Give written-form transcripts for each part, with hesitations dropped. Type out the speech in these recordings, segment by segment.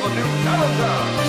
the new challenger.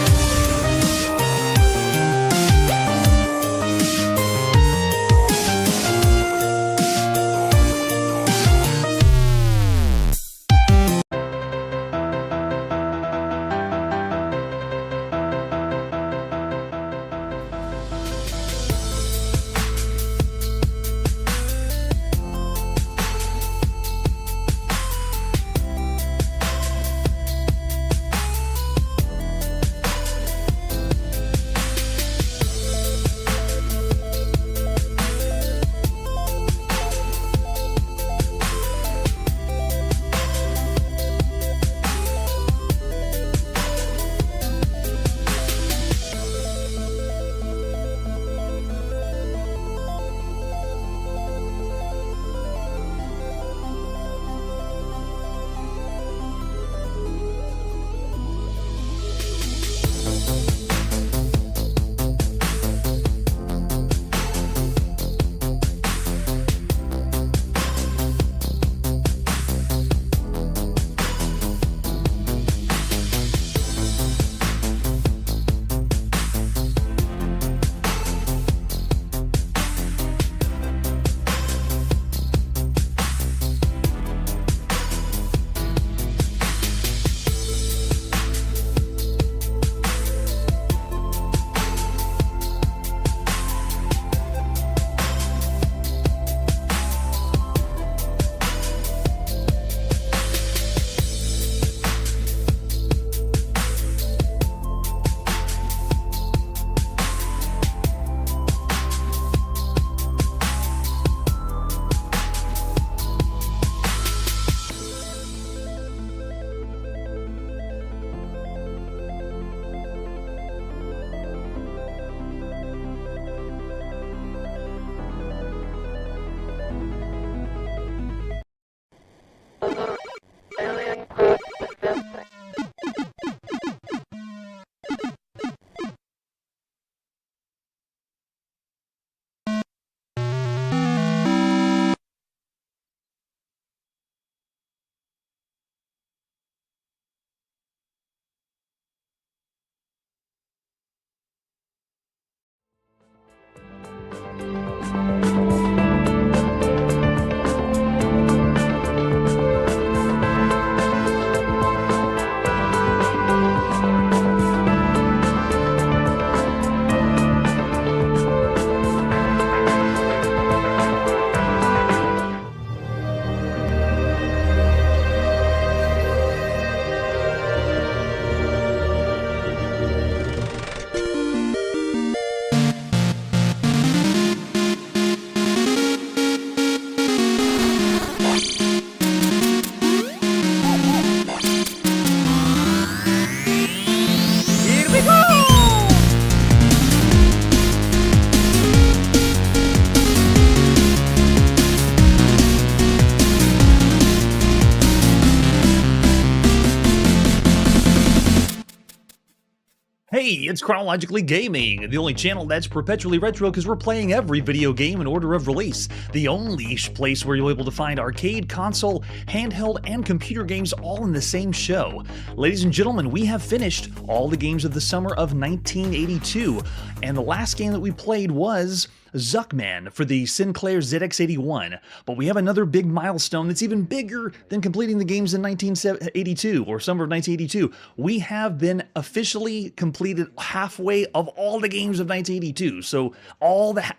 Hey, it's Chronologically Gaming, the only channel that's perpetually retro because we're playing every video game in order of release. The only place where you'll be able to find arcade, console, handheld, and computer games all in the same show. Ladies and gentlemen, we have finished all the games of the summer of 1982, and the last game that we played was Zuckman for the Sinclair ZX81, but we have another big milestone that's even bigger than completing the games in 1982 or summer of 1982. We have been officially completed halfway of all the games of 1982. So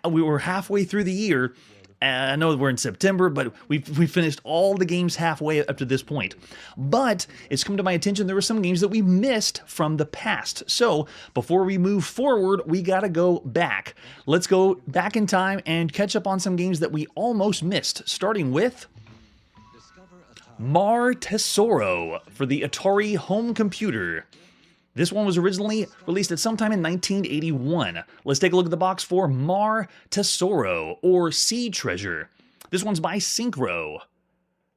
we were halfway through the year. I know we're in September, but we finished all the games halfway up to this point. But it's come to my attention there were some games that we missed from the past. So before we move forward, we gotta go back. Let's go back in time and catch up on some games that we almost missed, starting with Mar Tesoro for the Atari home computer. This one was originally released at sometime in 1981. Let's take a look at the box for Mar Tesoro, or Sea Treasure. This one's by Synchro.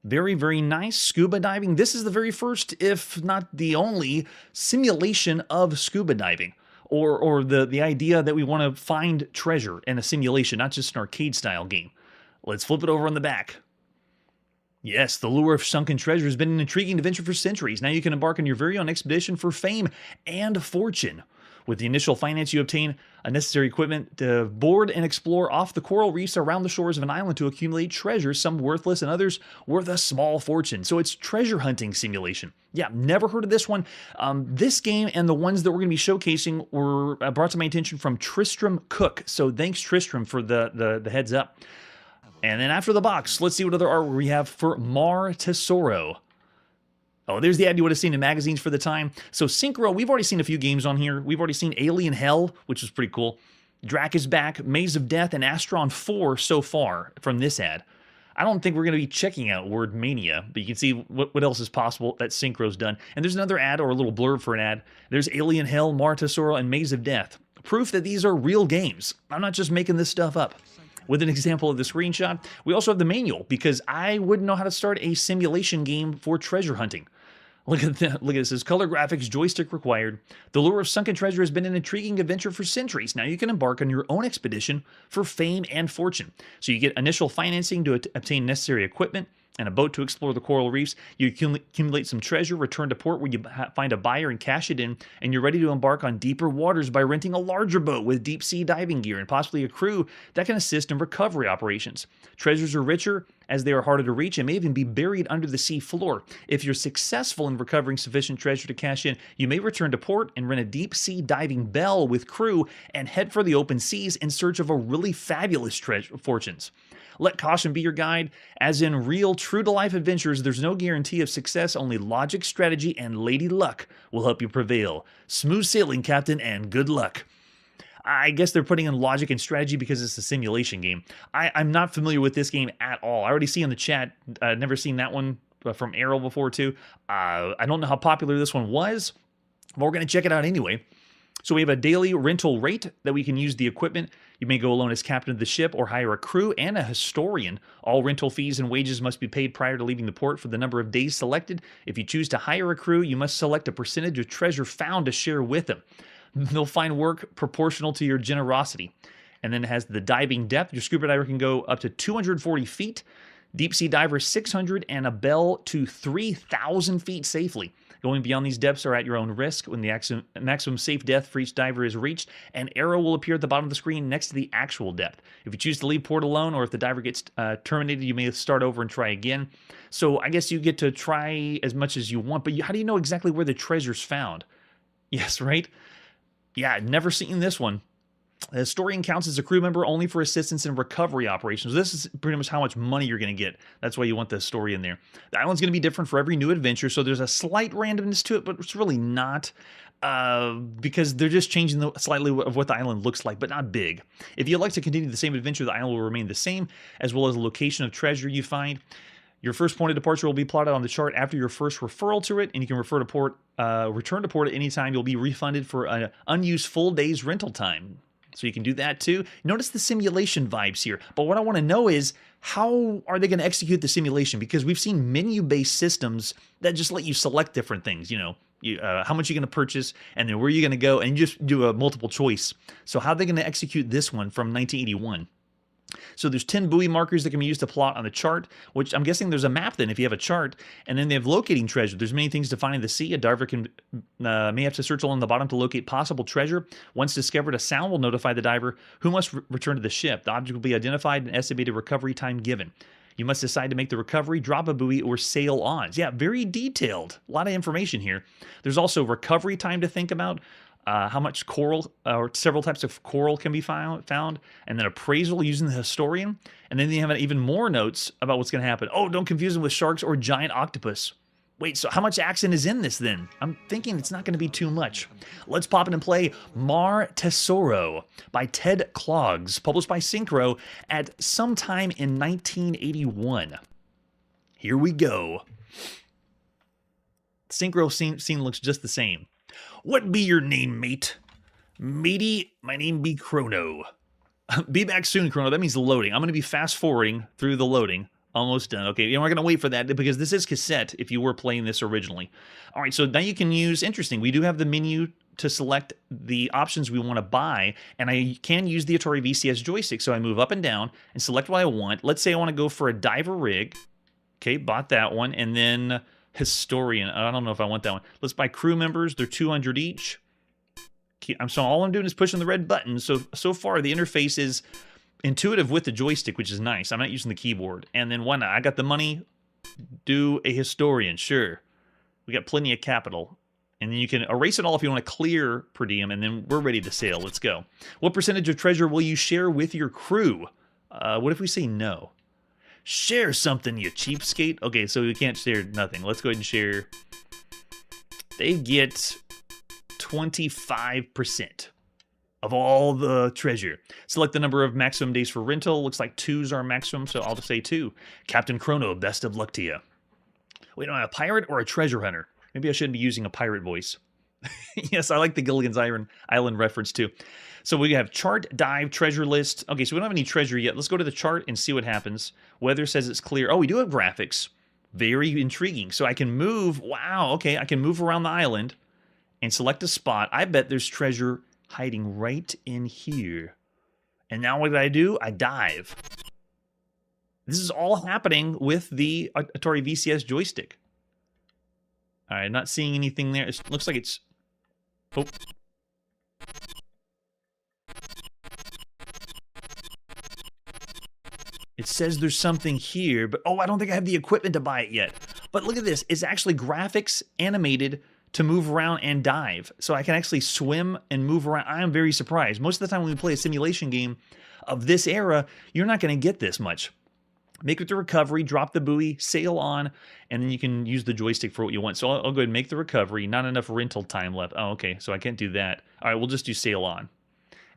Very, very nice. Scuba diving. This is the very first, if not the only, simulation of scuba diving. Or the idea that we want to find treasure in a simulation, not just an arcade-style game. Let's flip it over on the back. Yes, the lure of sunken treasure has been an intriguing adventure for centuries. Now you can embark on your very own expedition for fame and fortune. With the initial finance, you obtain a necessary equipment to board and explore off the coral reefs around the shores of an island to accumulate treasures, some worthless and others worth a small fortune. So it's treasure hunting simulation. Yeah, never heard of this one. This game and the ones that we're going to be showcasing were brought to my attention from Tristram Cook. So thanks, Tristram, for the heads up. And then after the box, let's see what other artwork we have for Mar Tesoro. Oh, there's the ad you would have seen in magazines for the time. So Synchro, we've already seen a few games on here. We've already seen Alien Hell, which is pretty cool. Drac is back, Maze of Death, and Astron 4 so far from this ad. I don't think we're going to be checking out Word Mania, but you can see what else is possible that Synchro's done. And there's another ad or a little blurb for an ad. There's Alien Hell, Mar Tesoro, and Maze of Death. Proof that these are real games. I'm not just making this stuff up. With an example of the screenshot, we also have the manual, because I wouldn't know how to start a simulation game for treasure hunting. Look at that. Look at this. It says, color graphics, joystick required. The lure of sunken treasure has been an intriguing adventure for centuries. Now you can embark on your own expedition for fame and fortune. So you get initial financing to obtain necessary equipment and a boat to explore the coral reefs. You accumulate some treasure, return to port where you find a buyer and cash it in, and you're ready to embark on deeper waters by renting a larger boat with deep sea diving gear and possibly a crew that can assist in recovery operations. Treasures are richer as they are harder to reach and may even be buried under the sea floor. If you're successful in recovering sufficient treasure to cash in, you may return to port and rent a deep sea diving bell with crew and head for the open seas in search of a really fabulous fortunes. Let caution be your guide. As in real, true-to-life adventures, there's no guarantee of success. Only logic, strategy, and lady luck will help you prevail. Smooth sailing, Captain, and good luck. I guess they're putting in logic and strategy because it's a simulation game. I'm not familiar with this game at all. I already see in the chat, never seen that one from Arrow before, too. I don't know how popular this one was, but we're going to check it out anyway. So we have a daily rental rate that we can use the equipment. You may go alone as captain of the ship or hire a crew and a historian. All rental fees and wages must be paid prior to leaving the port for the number of days selected. If you choose to hire a crew, you must select a percentage of treasure found to share with them. They'll find work proportional to your generosity. And then it has the diving depth. Your scuba diver can go up to 240 feet. Deep sea diver 600 and a bell to 3,000 feet safely. Going beyond these depths are at your own risk. When the maximum safe depth for each diver is reached, an arrow will appear at the bottom of the screen next to the actual depth. If you choose to leave port alone, or if the diver gets terminated, you may start over and try again. So I guess you get to try as much as you want, but how do you know exactly where the treasure's found? Yes, right? Yeah, never seen this one. The historian counts as a crew member only for assistance in recovery operations. This is pretty much how much money you're going to get. That's why you want the historian there. The island's going to be different for every new adventure, so there's a slight randomness to it, but it's really not, because they're just changing slightly of what the island looks like, but not big. If you'd like to continue the same adventure, the island will remain the same, as well as the location of treasure you find. Your first point of departure will be plotted on the chart after your first referral to it, and you can return to port at any time. You'll be refunded for an unused full day's rental time. So you can do that too. Notice the simulation vibes here. But what I want to know is, how are they going to execute the simulation? Because we've seen menu-based systems that just let you select different things. You know, how much you're going to purchase, and then where you're going to go, and you just do a multiple choice. So how are they going to execute this one from 1981? So there's 10 buoy markers that can be used to plot on the chart, which I'm guessing there's a map then if you have a chart. And then they have locating treasure. There's many things to find in the sea. A diver may have to search along the bottom to locate possible treasure. Once discovered, a sound will notify the diver who must return to the ship. The object will be identified and estimated recovery time given. You must decide to make the recovery, drop a buoy, or sail on. Yeah, very detailed. A lot of information here. There's also recovery time to think about. How much coral, or several types of coral can be found, and then appraisal using the historian, and then they have even more notes about what's going to happen. Oh, don't confuse them with sharks or giant octopus. Wait, so how much action is in this then? I'm thinking it's not going to be too much. Let's pop in and play Mar Tesoro by Ted Clogs, published by Synchro at sometime in 1981. Here we go. Synchro scene looks just the same. What be your name, mate? Matey, my name be Chrono. Be back soon, Chrono. That means loading. I'm going to be fast forwarding through the loading. Almost done. Okay, we're going to wait for that because this is cassette if you were playing this originally. All right, so now you can use, interesting, we do have the menu to select the options we want to buy, and I can use the Atari VCS joystick, so I move up and down and select what I want. Let's say I want to go for a diver rig. Okay, bought that one. And then Historian. I don't know if I want that one. Let's buy crew members. They're 200 each. So all I'm doing is pushing the red button. So far, the interface is intuitive with the joystick, which is nice. I'm not using the keyboard. And then why not? I got the money. Do a Historian. Sure. We got plenty of capital. And then you can erase it all if you want to clear per diem, and then we're ready to sail. Let's go. What percentage of treasure will you share with your crew? What if we say no? Share something, you cheapskate. Okay, so we can't share nothing. Let's go ahead and share. They get 25% of all the treasure. Select the number of maximum days for rental. Looks like 2's our maximum, so I'll just say 2. Captain Chrono, best of luck to you. Wait, am I a pirate or a treasure hunter? Maybe I shouldn't be using a pirate voice. Yes, I like the Gilligan's Island reference too. So we have chart, dive, treasure list. Okay, so we don't have any treasure yet. Let's go to the chart and see what happens. Weather says it's clear. Oh, we do have graphics. Very intriguing. So I can move. Wow, okay. I can move around the island and select a spot. I bet there's treasure hiding right in here. And now what do? I dive. This is all happening with the Atari VCS joystick. All right, not seeing anything there. It looks like it's... Oh. It says there's something here, but oh, I don't think I have the equipment to buy it yet. But look at this. It's actually graphics animated to move around and dive. So I can actually swim and move around. I am very surprised. Most of the time when we play a simulation game of this era, you're not going to get this much. Make it to recovery, drop the buoy, sail on, and then you can use the joystick for what you want. So I'll go ahead and make the recovery. Not enough rental time left. Oh, okay, so I can't do that. All right, we'll just do sail on.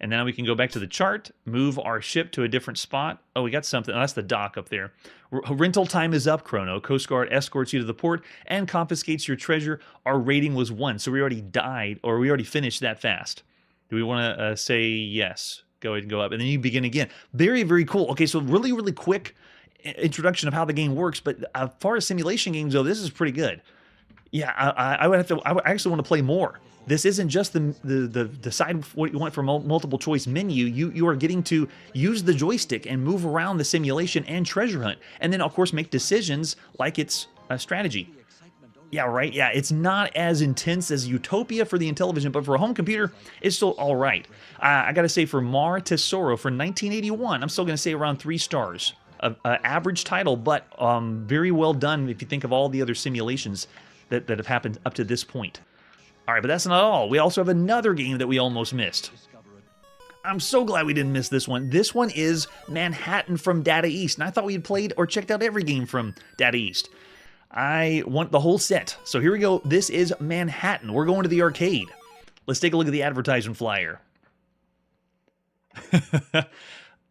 And now we can go back to the chart, move our ship to a different spot. Oh, we got something. Oh, that's the dock up there. Rental time is up, Chrono. Coast Guard escorts you to the port and confiscates your treasure. Our rating was 1, so we already died, or we already finished that fast. Do we want to say yes? Go ahead and go up, and then you begin again. Very, very cool. Okay, so really, really quick introduction of how the game works, but as far as simulation games go, this is pretty good. Yeah, I would have to. I actually want to play more. This isn't just the decide what you want from multiple choice menu. You are getting to use the joystick and move around the simulation and treasure hunt, and then of course make decisions like it's a strategy. Yeah, right. Yeah, it's not as intense as Utopia for the Intellivision, but for a home computer, it's still all right. I got to say, for Mar Tesoro for 1981, I'm still going to say around 3 stars. Average title, but very well done if you think of all the other simulations that have happened up to this point. All right, but that's not all. We also have another game that we almost missed. I'm so glad we didn't miss this one. This one is Manhattan from Data East, and I thought we had played or checked out every game from Data East. I want the whole set. So here we go. This is Manhattan. We're going to the arcade. Let's take a look at the advertisement flyer.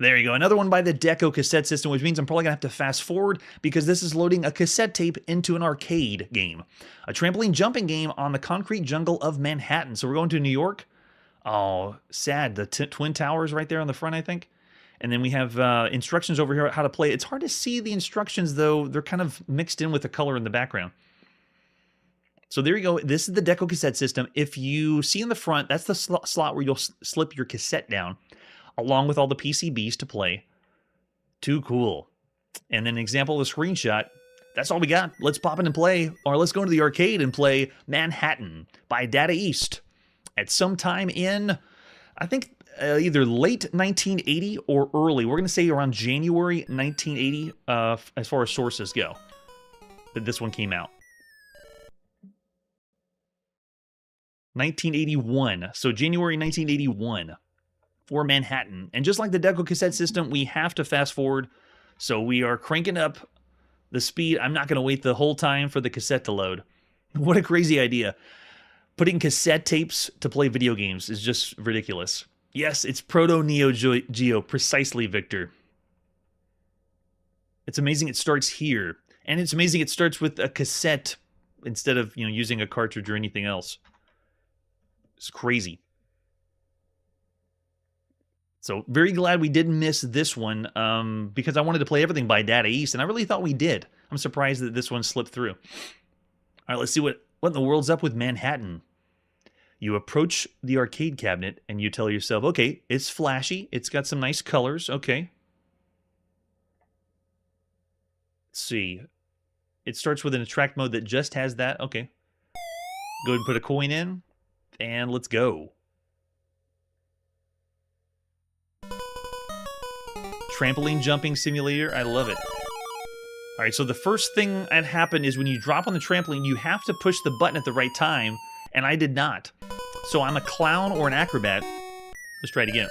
There you go. Another one by the Deco cassette system, which means I'm probably going to have to fast forward because this is loading a cassette tape into an arcade game. A trampoline jumping game on the concrete jungle of Manhattan. So we're going to New York. Oh, sad. The Twin Towers right there on the front, I think. And then we have instructions over here on how to play. It's hard to see the instructions, though. They're kind of mixed in with the color in the background. So there you go. This is the Deco cassette system. If you see in the front, that's the slot where you'll slip your cassette down, along with all the PCBs to play. Too cool. And then an example of a screenshot. That's all we got. Let's pop in and play, or let's go into the arcade and play Manhattan by Data East at some time in, I think, either late 1980 or early. We're going to say around January 1980 as far as sources go. That this one came out. 1981. So January 1981. For Manhattan. And just like the Deco cassette system, we have to fast forward. So we are cranking up the speed. I'm not going to wait the whole time for the cassette to load. What a crazy idea. Putting cassette tapes to play video games is just ridiculous. Yes, it's Proto Neo Geo, precisely, Victor. It's amazing it starts here. And it's amazing it starts with a cassette instead of, using a cartridge or anything else. It's crazy. So very glad we didn't miss this one because I wanted to play everything by Data East, and I really thought we did. I'm surprised that this one slipped through. All right, let's see what in the world's up with Manhattan. You approach the arcade cabinet, and you tell yourself, okay, it's flashy. It's got some nice colors. Okay. Let's see. It starts with an attract mode that just has that. Okay. Go ahead and put a coin in, and let's go. Trampoline jumping simulator. I love it. All right, so the first thing that happened is when you drop on the trampoline, you have to push the button at the right time, and I did not. So I'm a clown or an acrobat. Let's try it again.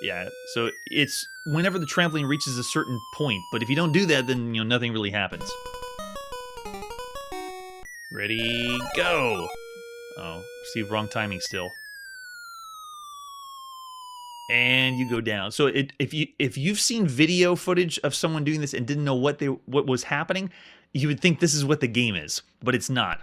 Yeah, so it's whenever the trampoline reaches a certain point, but if you don't do that, then, nothing really happens. Ready, go! Oh, see, wrong timing still. And you go down. So if you've seen video footage of someone doing this and didn't know what was happening, you would think this is what the game is, but it's not.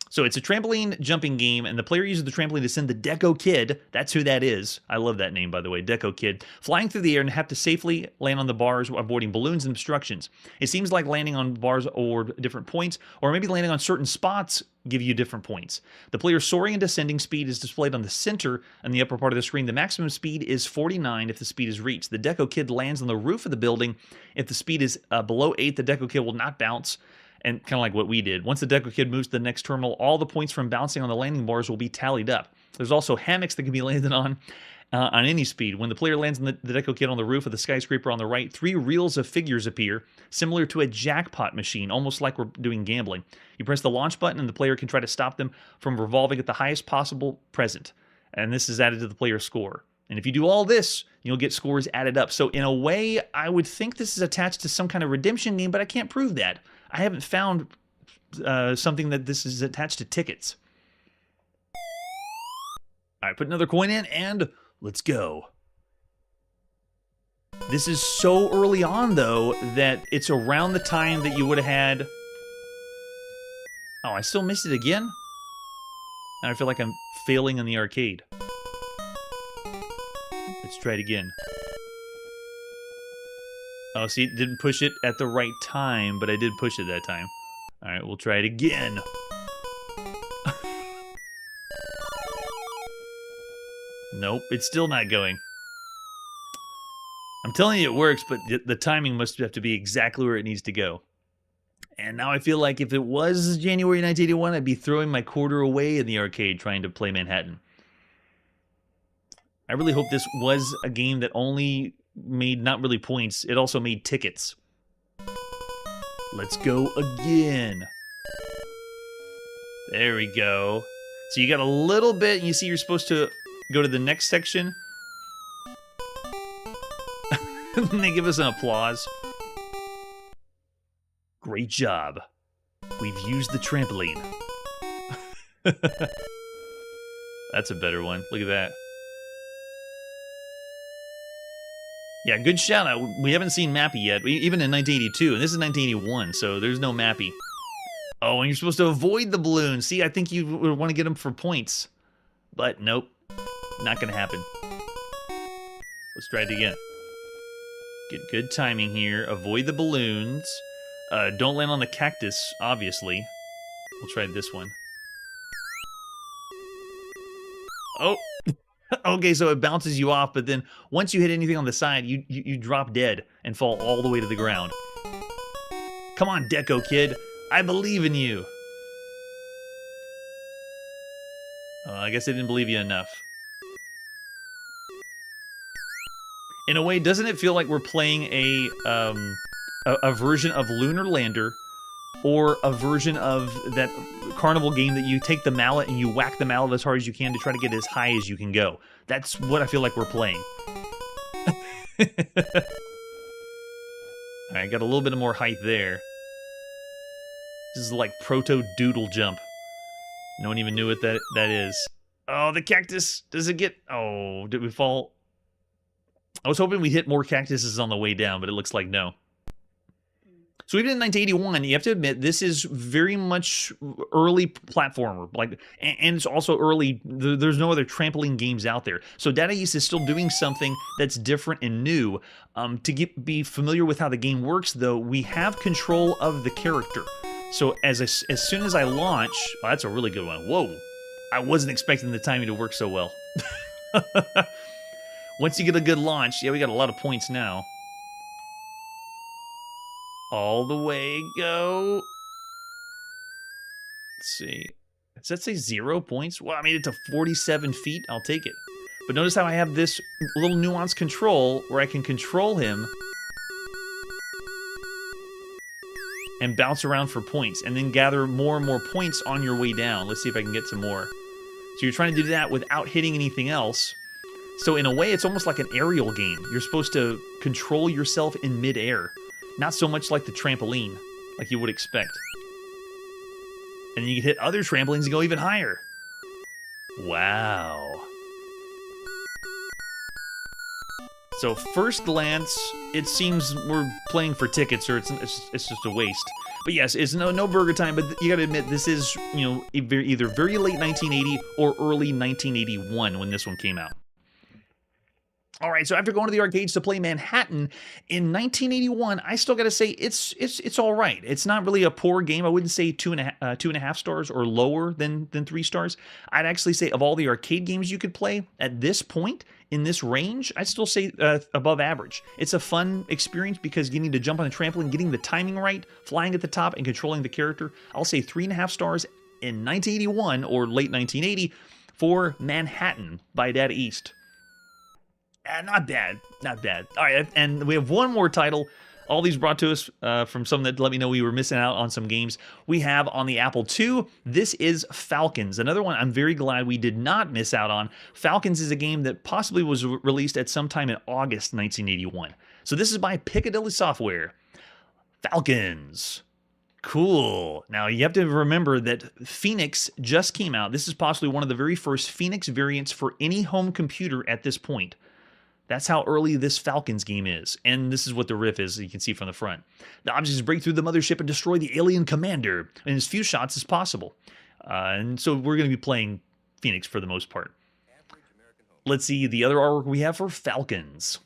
So it's a trampoline jumping game, and the player uses the trampoline to send the Deco Kid, that's who that is, I love that name by the way, Deco Kid, flying through the air and have to safely land on the bars, avoiding balloons and obstructions. It seems like landing on bars or different points, or maybe landing on certain spots give you different points. The player's soaring and descending speed is displayed on the center and the upper part of the screen. The maximum speed is 49 if the speed is reached. The Deco Kid lands on the roof of the building. If the speed is below 8, the Deco Kid will not bounce. And kind of like what we did. Once the Deco Kid moves to the next terminal, all the points from bouncing on the landing bars will be tallied up. There's also hammocks that can be landed on any speed. When the player lands on the Deco Kid on the roof of the skyscraper on the right, 3 reels of figures appear, similar to a jackpot machine, almost like we're doing gambling. You press the launch button and the player can try to stop them from revolving at the highest possible present. And this is added to the player's score. And if you do all this, you'll get scores added up. So in a way, I would think this is attached to some kind of redemption game, but I can't prove that. I haven't found something that this is attached to tickets. All right, put another coin in, and let's go. This is so early on, though, that it's around the time that you would have had... Oh, I still missed it again? And I feel like I'm failing in the arcade. Let's try it again. Oh, see, it didn't push it at the right time, but I did push it that time. All right, we'll try it again. Nope, it's still not going. I'm telling you it works, but the timing must have to be exactly where it needs to go. And now I feel like if it was January 1981, I'd be throwing my quarter away in the arcade trying to play Manhattan. I really hope this was a game that only made not really points, it also made tickets. Let's go again. There we go. So you got a little bit, and you see you're supposed to go to the next section. And they give us an applause. Great job. We've used the trampoline. That's a better one. Look at that. Yeah, good shout out. We haven't seen Mappy yet, even in 1982, and this is 1981, so there's no Mappy. Oh, and you're supposed to avoid the balloon. See, I think you would want to get them for points. But nope, not going to happen. Let's try it again. Get good timing here. Avoid the balloons. Don't land on the cactus, obviously. We'll try this one. Oh! Okay, so it bounces you off, but then once you hit anything on the side, you drop dead and fall all the way to the ground. Come on, Deco Kid. I believe in you. I guess I didn't believe you enough. In a way, doesn't it feel like we're playing a version of Lunar Lander, or a version of that carnival game that you take the mallet and you whack the mallet as hard as you can to try to get as high as you can go? That's what I feel like we're playing. Alright, got a little bit of more height there. This is like proto-doodle jump. No one even knew what that is. Oh, the cactus! Does it get... Oh, did we fall? I was hoping we'd hit more cactuses on the way down, but it looks like no. So even in 1981, you have to admit, this is very much early platformer. And it's also early, there's no other trampoline games out there. So Data East is still doing something that's different and new. To be familiar with how the game works, though, we have control of the character. So as soon as I launch... Oh, that's a really good one. Whoa. I wasn't expecting the timing to work so well. Once you get a good launch, yeah, we got a lot of points now. All the way, go. Let's see. Does that say 0 points? Well, I made it to 47 feet. I'll take it. But notice how I have this little nuanced control where I can control him and bounce around for points, and then gather more and more points on your way down. Let's see if I can get some more. So you're trying to do that without hitting anything else. So in a way, it's almost like an aerial game. You're supposed to control yourself in midair. Not so much like the trampoline, like you would expect. And then you can hit other trampolines and go even higher. Wow. So first glance, it seems we're playing for tickets, or it's just a waste. But yes, it's no burger time. But you got to admit, this is either very late 1980 or early 1981 when this one came out. All right, so after going to the arcades to play Manhattan in 1981, I still got to say it's all right. It's not really a poor game. I wouldn't say 2.5 stars or lower than 3 stars. I'd actually say of all the arcade games you could play at this point in this range, I'd still say above average. It's a fun experience because you need to jump on a trampoline, getting the timing right, flying at the top, and controlling the character. I'll say 3.5 stars in 1981 or late 1980 for Manhattan by Data East. Not bad, not bad. All right, and we have one more title. All these brought to us from some that let me know we were missing out on some games. We have on the Apple II, this is Falcons. Another one I'm very glad we did not miss out on. Falcons is a game that possibly was released at some time in August 1981. So this is by Piccadilly Software. Falcons. Cool. Now, you have to remember that Phoenix just came out. This is possibly one of the very first Phoenix variants for any home computer at this point. That's how early this Falcons game is. And this is what the riff is, you can see from the front. The objectives break through the mothership and destroy the alien commander in as few shots as possible. And so we're going to be playing Phoenix for the most part. Let's see the other artwork we have for Falcons.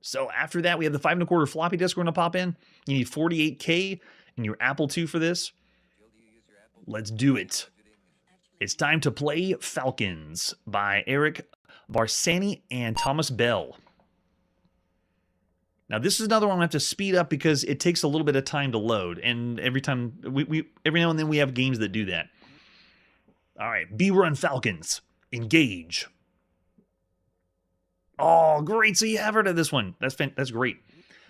So after that, we have the 5 1/4 floppy disk we're going to pop in. You need 48K in your Apple II for this. Let's do it. It's time to play Falcons by Eric Barsani and Thomas Bell. Now this is another one I have to speed up because it takes a little bit of time to load, and every now and then we have games that do that. All right, B-Run Falcons, engage. Oh, great! So you have heard of this one. That's great.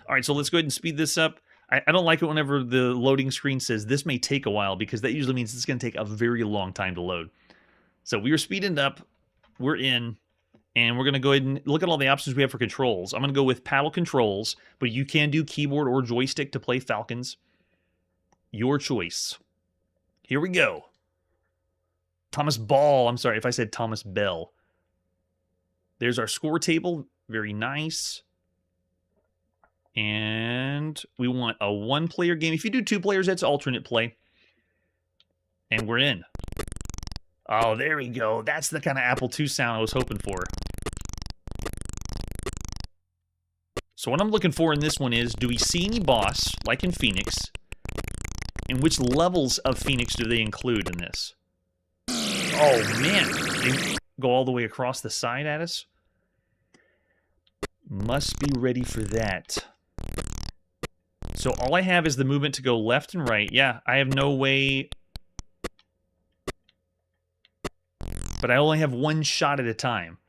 All right, so let's go ahead and speed this up. I don't like it whenever the loading screen says this may take a while because that usually means it's going to take a very long time to load. So we are speeding up. We're in. And we're going to go ahead and look at all the options we have for controls. I'm going to go with paddle controls, but you can do keyboard or joystick to play Falcons. Your choice. Here we go. Thomas Ball. I'm sorry if I said Thomas Bell. There's our score table. Very nice. And we want a 1-player game. If you do 2 players, that's alternate play. And we're in. Oh, there we go. That's the kind of Apple II sound I was hoping for. So what I'm looking for in this one is, do we see any boss, like in Phoenix? And which levels of Phoenix do they include in this? Oh, man. They go all the way across the side at us? Must be ready for that. So all I have is the movement to go left and right. Yeah, I have no way... But I only have one shot at a time,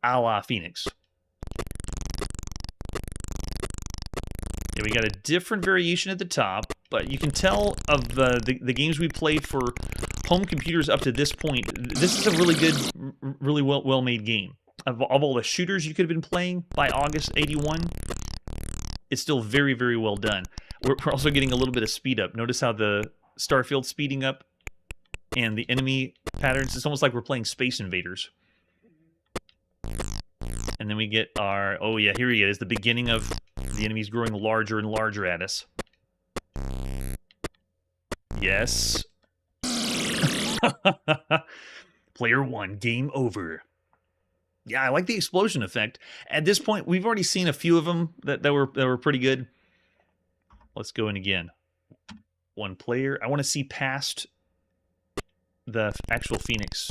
a la Phoenix. Yeah, we got a different variation at the top, but you can tell of the games we played for home computers up to this point, this is a really good, really well-made game. Of all the shooters you could have been playing by August 81, it's still very, very well done. We're also getting a little bit of speed up. Notice how the Starfield's speeding up. And the enemy patterns, it's almost like we're playing Space Invaders. And then we get our... Oh, yeah, here he is. The beginning of the enemies growing larger and larger at us. Yes. Player 1, game over. Yeah, I like the explosion effect. At this point, we've already seen a few of them that were pretty good. Let's go in again. 1 player. I want to see past... the actual Phoenix.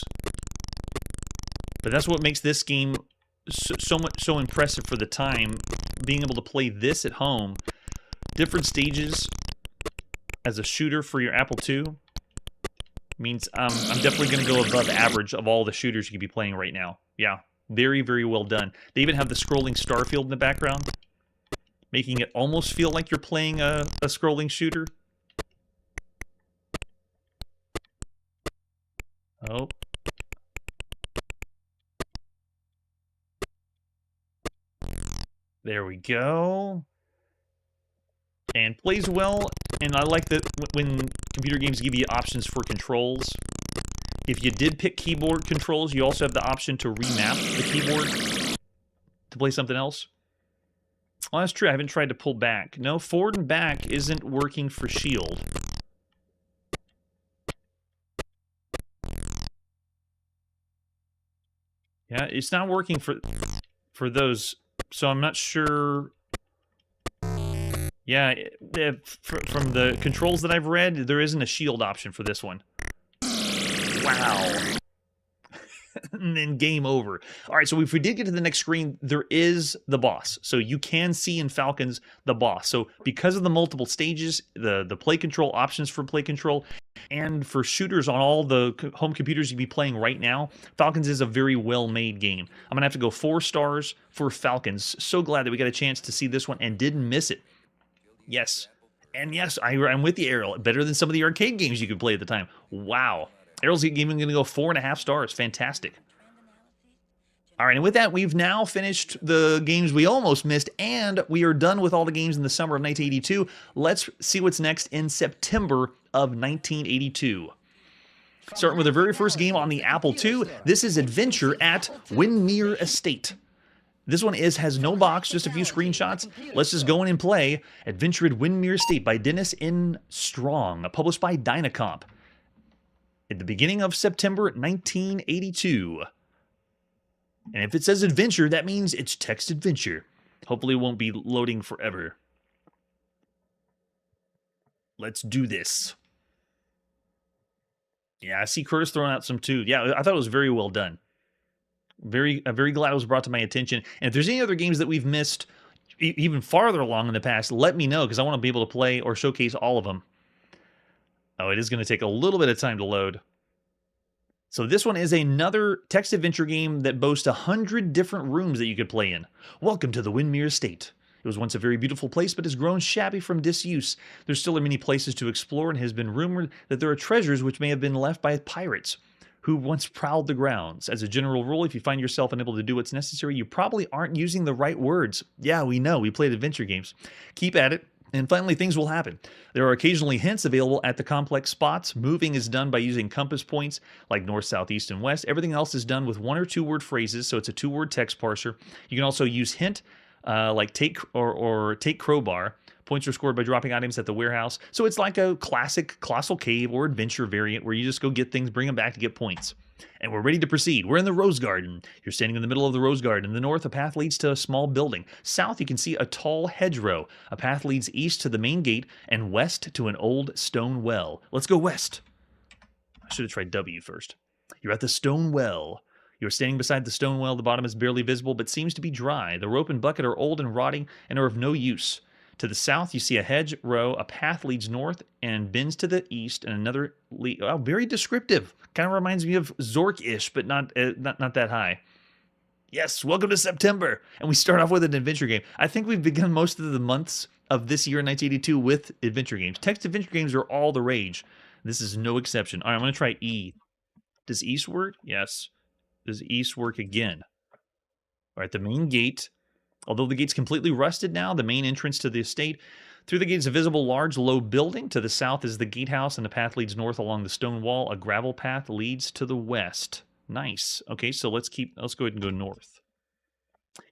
But that's what makes this game so impressive for the time. Being able to play this at home different stages as a shooter for your Apple II means I'm definitely going to go above average of all the shooters you could be playing right now. Yeah, very, very well done. They even have the scrolling star field in the background, making it almost feel like you're playing a scrolling shooter. Oh. There we go. And plays well, and I like that when computer games give you options for controls. If you did pick keyboard controls, you also have the option to remap the keyboard to play something else. Well, that's true. I haven't tried to pull back. No, forward and back isn't working for shield. Yeah, it's not working for those, so I'm not sure. Yeah, from the controls that I've read, there isn't a shield option for this one. Wow. And then game over. All right, so if we did get to the next screen, there is the boss. So you can see in Falcons the boss. So because of the multiple stages, the play control options for play control, and for shooters on all the home computers you'd be playing right now, Falcons is a very well-made game. I'm going to have to go 4 stars for Falcons. So glad that we got a chance to see this one and didn't miss it. Yes. And yes, I'm with you, Ariel. Better than some of the arcade games you could play at the time. Wow. Ariel's even going to go 4.5 stars. Fantastic. All right, and with that, we've now finished the games we almost missed, and we are done with all the games in the summer of 1982. Let's see what's next in September of 1982. Starting with the very first game on the Apple II, this is Adventure at Windmere Estate. This one has no box, just a few screenshots. Let's just go in and play Adventure at Windmere Estate by Dennis N. Strong, published by Dynacomp. At the beginning of September 1982. And if it says adventure, that means it's text adventure. Hopefully it won't be loading forever. Let's do this. Yeah, I see Curtis throwing out some too. Yeah, I thought it was very well done. I'm very glad it was brought to my attention. And if there's any other games that we've missed even farther along in the past, let me know, because I want to be able to play or showcase all of them. Oh, it is going to take a little bit of time to load. So this one is another text adventure game that boasts 100 different rooms that you could play in. Welcome to the Windmere Estate. It was once a very beautiful place, but has grown shabby from disuse. There still are many places to explore, and it has been rumored that there are treasures which may have been left by pirates who once prowled the grounds. As a general rule, if you find yourself unable to do what's necessary, you probably aren't using the right words. Yeah, we know. We played adventure games. Keep at it. And finally, things will happen. There are occasionally hints available at the complex spots. Moving is done by using compass points like north, south, east, and west. Everything else is done with 1 or 2 word phrases, so it's a 2-word text parser. You can also use hint like take or take crowbar. Points are scored by dropping items at the warehouse. So it's like a classic Colossal Cave or adventure variant where you just go get things, bring them back to get points. And we're ready to proceed. We're in the Rose Garden. You're standing in the middle of the Rose Garden. In the north, a path leads to a small building. South, you can see a tall hedgerow. A path leads east to the main gate and west to an old stone well. Let's go west. I should have tried W first. You're at the stone well. You're standing beside the stone well. The bottom is barely visible but seems to be dry. The rope and bucket are old and rotting and are of no use. To the south, you see a hedgerow. A path leads north and bends to the east, and another very descriptive. Kind of reminds me of Zork-ish, but not that high. Yes, welcome to September, and we start off with an adventure game. I think we've begun most of the months of this year, 1982, with adventure games. Text adventure games are all the rage. This is no exception. All right, I'm going to try E. Does East work? Yes. Does East work again? All right, the main gate. Although the gate's completely rusted now, the main entrance to the estate. Through the gate is a visible large low building. To the south is the gatehouse, and the path leads north along the stone wall. A gravel path leads to the west. Nice. Okay, so let's go ahead and go north.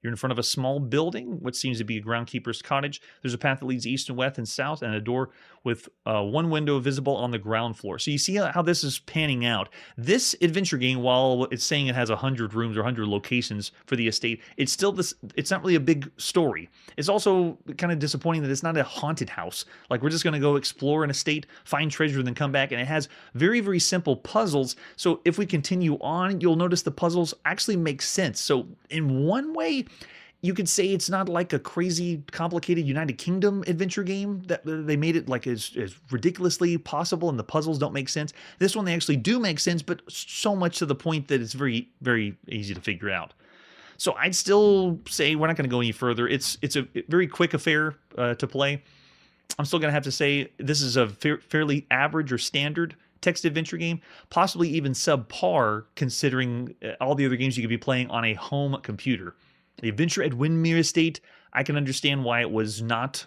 You're in front of a small building, what seems to be a groundkeeper's cottage. There's a path that leads east and west and south, and a door with 1 window visible on the ground floor. So you see how this is panning out. This adventure game, while it's saying it has 100 rooms or 100 locations for the estate, it's not really a big story. It's also kind of disappointing that it's not a haunted house. Like, we're just going to go explore an estate, find treasure, and then come back. And it has very, very simple puzzles. So if we continue on, you'll notice the puzzles actually make sense. So in one way, you could say it's not like a crazy complicated United Kingdom adventure game that they made it like as ridiculously possible and the puzzles don't make sense. This one, they actually do make sense, but so much to the point that it's very, very easy to figure out. So I'd still say we're not going to go any further. It's a very quick affair to play. I'm still going to have to say this is a fairly average or standard text adventure game, possibly even subpar considering all the other games you could be playing on a home computer. The adventure at Windmere Estate, I can understand why it was not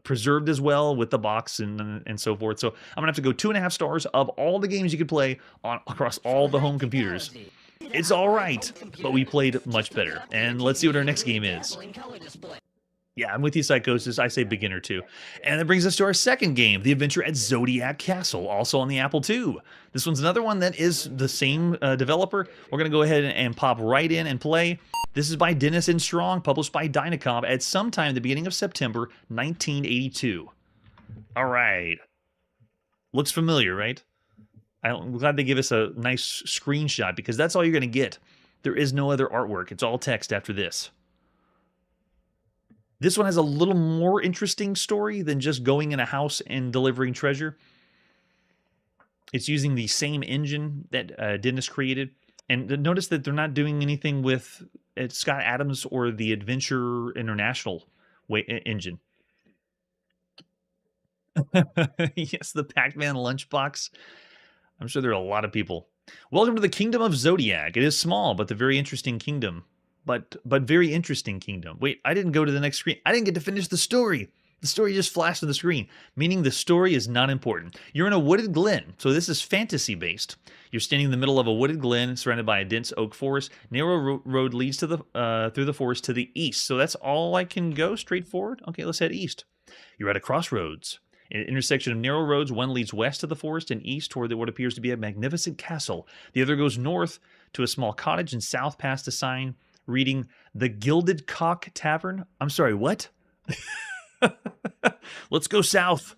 preserved as well with the box and so forth. So I'm gonna have to go 2.5 stars of all the games you could play on across all the home computers. It's all right, but we played much better. And let's see what our next game is. Yeah, I'm with you, Psychosis. I say beginner too. And that brings us to our second game, The Adventure at Zodiac Castle, also on the Apple II. This one's another one that is the same developer. We're going to go ahead and pop right in and play. This is by Dennis and Strong, published by Dynacomp at sometime at the beginning of September 1982. All right. Looks familiar, right? I'm glad they give us a nice screenshot because that's all you're going to get. There is no other artwork. It's all text after this. This one has a little more interesting story than just going in a house and delivering treasure. It's using the same engine that Dennis created. And notice that they're not doing anything with Scott Adams or the Adventure International engine. Yes, the Pac-Man lunchbox. I'm sure there are a lot of people. Welcome to the Kingdom of Zodiac. It is small, but the very interesting kingdom. But very interesting kingdom. Wait, I didn't go to the next screen. I didn't get to finish the story. The story just flashed on the screen, meaning the story is not important. You're in a wooded glen, so this is fantasy-based. You're standing in the middle of a wooded glen surrounded by a dense oak forest. Narrow road leads to the through the forest to the east. So that's all I can go, straightforward? Okay, let's head east. You're at a crossroads. In an intersection of narrow roads, one leads west to the forest and east toward what appears to be a magnificent castle. The other goes north to a small cottage and south past a sign reading The Gilded Cock Tavern. I'm sorry, what? Let's go south.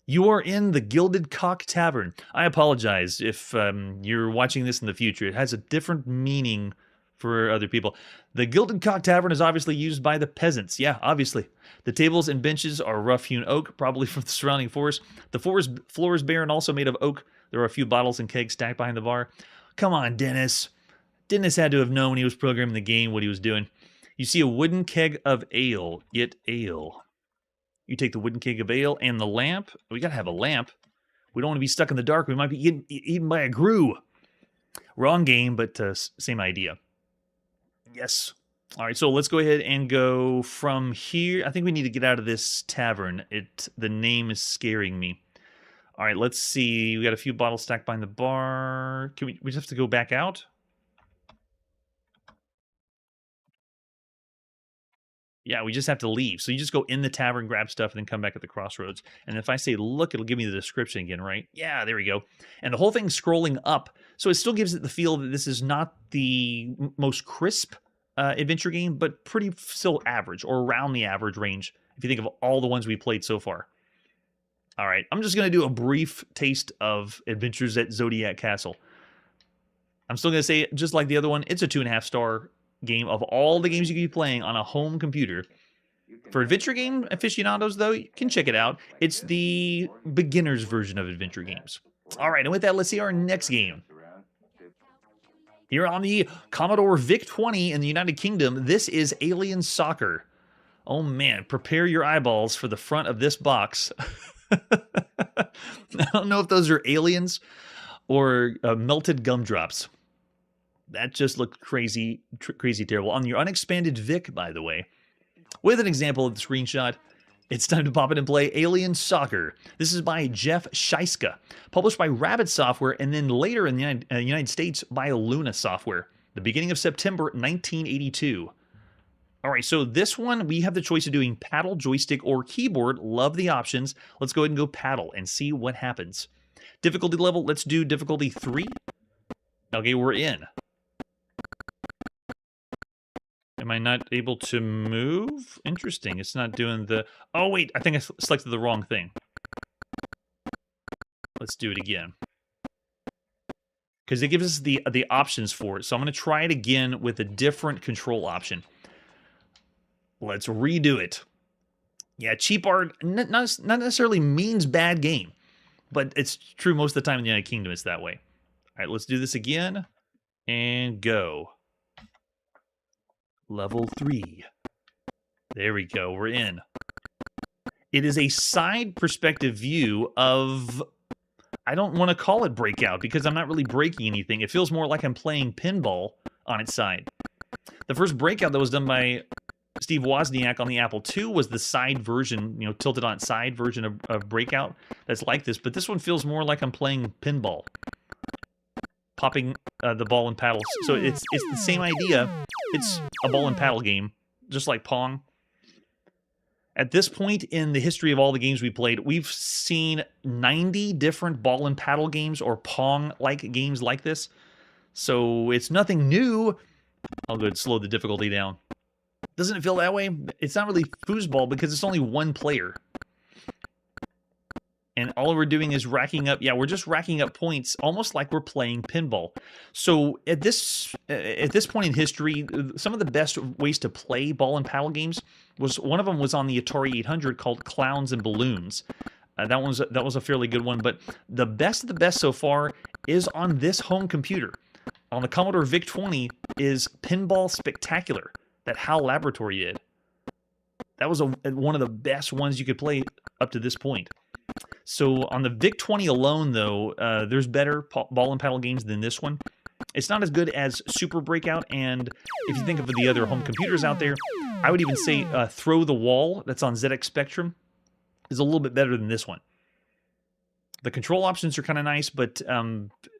You are in the Gilded Cock Tavern. I apologize if you're watching this in the future. It has a different meaning for other people. The Gilded Cock Tavern is obviously used by the peasants. Yeah, obviously. The tables and benches are rough-hewn oak, probably from the surrounding forest. The floor is bare and also made of oak. There are a few bottles and kegs stacked behind the bar. Come on, Dennis. Dennis had to have known when he was programming the game what he was doing. You see a wooden keg of ale. Get ale. You take the wooden keg of ale and the lamp. We gotta have a lamp. We don't want to be stuck in the dark. We might be eaten by a grue. Wrong game, but same idea. Yes. All right, so let's go ahead and go from here. I think we need to get out of this tavern. The name is scaring me. All right, let's see. We got a few bottles stacked behind the bar. Can we just have to go back out? Yeah, we just have to leave. So you just go in the tavern, grab stuff, and then come back at the crossroads. And if I say look, it'll give me the description again, right? Yeah, there we go. And the whole thing's scrolling up. So it still gives it the feel that this is not the most crisp adventure game, but pretty still average or around the average range if you think of all the ones we played so far. All right, I'm just going to do a brief taste of Adventures at Zodiac Castle. I'm still going to say, just like the other one, it's a 2.5 star game of all the games you can be playing on a home computer. For adventure game aficionados, though, you can check it out. It's the beginner's version of adventure games. All right, and with that, let's see our next game. Here on the Commodore VIC-20 in the United Kingdom, this is Alien Soccer. Oh man, prepare your eyeballs for the front of this box. I don't know if those are aliens or melted gumdrops. That just looked crazy, crazy terrible. On your unexpanded VIC, by the way, with an example of the screenshot, it's time to pop it and play Alien Soccer. This is by Jeff Shiska, published by Rabbit Software, and then later in the United States by Luna Software, the beginning of September 1982. All right, so this one, we have the choice of doing paddle, joystick, or keyboard. Love the options. Let's go ahead and go paddle and see what happens. Difficulty level, let's do difficulty 3. Okay, we're in. Am I not able to move? Interesting. It's not doing the... Oh, wait. I think I selected the wrong thing. Let's do it again. Because it gives us the options for it. So I'm going to try it again with a different control option. Let's redo it. Yeah, cheap art not necessarily means bad game, but it's true most of the time in the United Kingdom it's that way. All right, let's do this again and go. Level 3. There we go, we're in. It is a side perspective view of, I don't want to call it breakout because I'm not really breaking anything. It feels more like I'm playing pinball on its side. The first breakout that was done by Steve Wozniak on the Apple II was the side version, tilted on its side version of breakout that's like this. But this one feels more like I'm playing pinball, popping the ball and paddles. So it's the same idea. It's a ball and paddle game, just like Pong. At this point in the history of all the games we played, we've seen 90 different ball and paddle games or Pong-like games like this. So it's nothing new. I'll go ahead and slow the difficulty down. Doesn't it feel that way? It's not really foosball because it's only one player. And all we're doing is racking up, we're just racking up points almost like we're playing pinball. So at this point in history, some of the best ways to play ball and paddle games one of them was on the Atari 800 called Clowns and Balloons. That was a fairly good one, but the best of the best so far is on this home computer. On the Commodore VIC-20 is Pinball Spectacular that HAL Laboratory did. That was one of the best ones you could play up to this point. So on the VIC-20 alone, though, there's better ball and paddle games than this one. It's not as good as Super Breakout, and if you think of the other home computers out there, I would even say Throw the Wall, that's on ZX Spectrum, is a little bit better than this one. The control options are kind of nice, but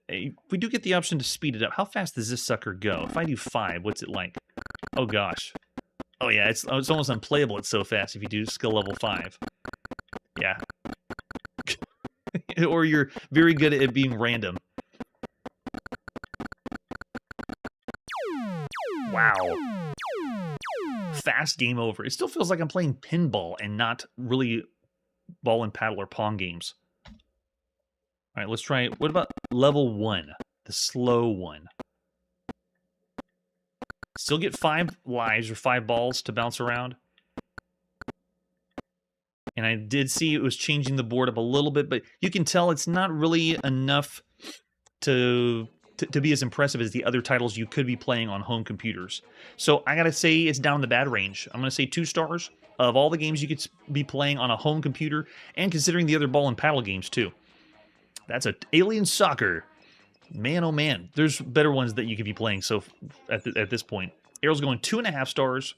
we do get the option to speed it up. How fast does this sucker go? If I do 5, what's it like? Oh, gosh. Oh, yeah, it's almost unplayable. It's so fast if you do skill level 5. Yeah. Or you're very good at it being random. Wow. Fast game over. It still feels like I'm playing pinball and not really ball and paddle or Pong games. All right, let's try it. What about level 1? The slow one. Still get 5 lives or 5 balls to bounce around. And I did see it was changing the board up a little bit, but you can tell it's not really enough to be as impressive as the other titles you could be playing on home computers. So I gotta say it's down the bad range. I'm gonna say 2 stars of all the games you could be playing on a home computer, and considering the other ball and paddle games too. That's Alien Soccer. Man, oh man, there's better ones that you could be playing. So at this point, Arrow's going 2.5 stars.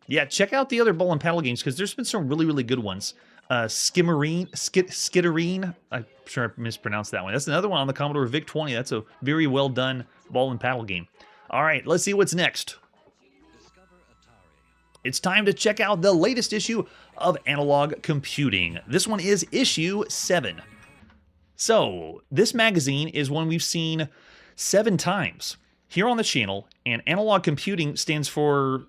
Yeah, check out the other ball and paddle games because there's been some really, really good ones. Skitterine, I'm sure I mispronounced that one. That's another one on the Commodore VIC-20. That's a very well done ball and paddle game. All right, let's see what's next. It's time to check out the latest issue of Analog Computing. This one is issue 7. So, this magazine is one we've seen 7 times here on the channel, and Analog Computing stands for